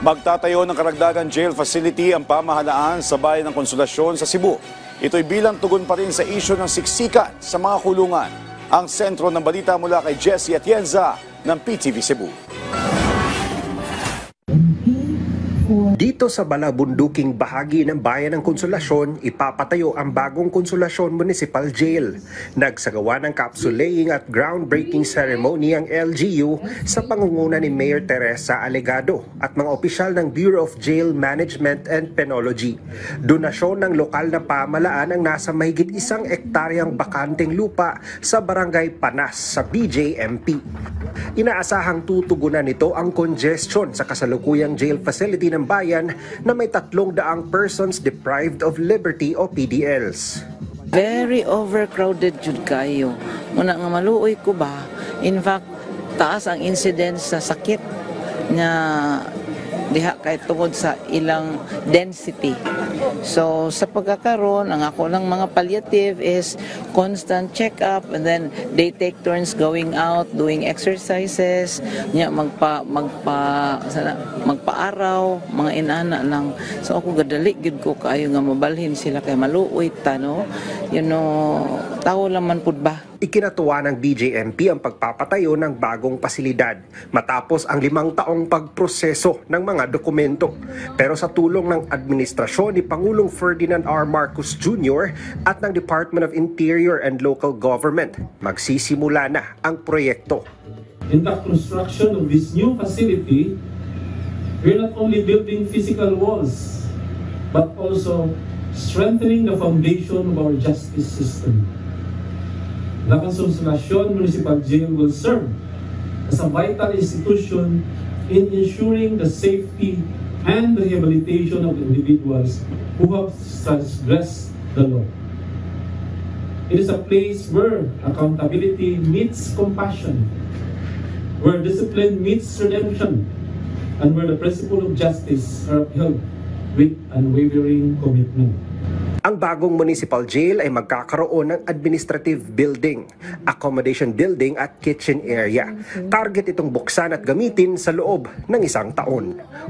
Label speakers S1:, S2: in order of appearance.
S1: Magtatayo ng karagdagang jail facility ang pamahalaan sa bayan ng Konsolasyon sa Cebu. Ito'y bilang tugon pa rin sa isyu ng siksikan sa mga kulungan. Ang sentro ng balita mula kay Jessie Atienza ng PTV Cebu.
S2: Dito sa balabunduking bahagi ng bayan ng Konsolasyon, ipapatayo ang bagong Konsolasyon Municipal Jail. Nagsagawa ng capsulaying at groundbreaking ceremony ang LGU sa pangunguna ni Mayor Teresa Alegado at mga opisyal ng Bureau of Jail Management and Penology. Donasyon ng lokal na pamahalaan ang nasa mahigit 1 hektaryang bakanteng lupa sa Barangay Panas sa BJMP. Inaasahang tutugunan nito ang congestion sa kasalukuyang jail facility ng bayan na may 300 persons deprived of liberty o PDLs.
S3: Very overcrowded jud kayo. Muna nga maluoy ko ba, in fact, taas ang incidence sa sakit na diha kay tungod sa ilang density. So sa pagkakaroon, ang ako lang mga palliative is constant check-up, and then they take turns going out, doing exercises, magpaaraw, mga inana lang. So ako gadali gid ko kayo nga mabalhin sila kay maluoy tano. Tao lang man pud ba?
S2: Ikinatuwa ng BJMP ang pagpapatayo ng bagong pasilidad matapos ang 5 taong pagproseso ng mga dokumento. Pero sa tulong ng administrasyon ni Pangulong Ferdinand R. Marcos Jr. at ng Department of Interior and Local Government, magsisimula na ang proyekto.
S4: In the construction of this new facility, we're not only building physical walls, but also strengthening the foundation of our justice system. The Konsolasyon Municipal Jail will serve as a vital institution in ensuring the safety and rehabilitation of individuals who have transgressed the law. It is a place where accountability meets compassion, where discipline meets redemption, and where the principle of justice are upheld with unwavering commitment.
S2: Ang bagong municipal jail ay magkakaroon ng administrative building, accommodation building at kitchen area. Target itong buksan at gamitin sa loob ng 1 taon.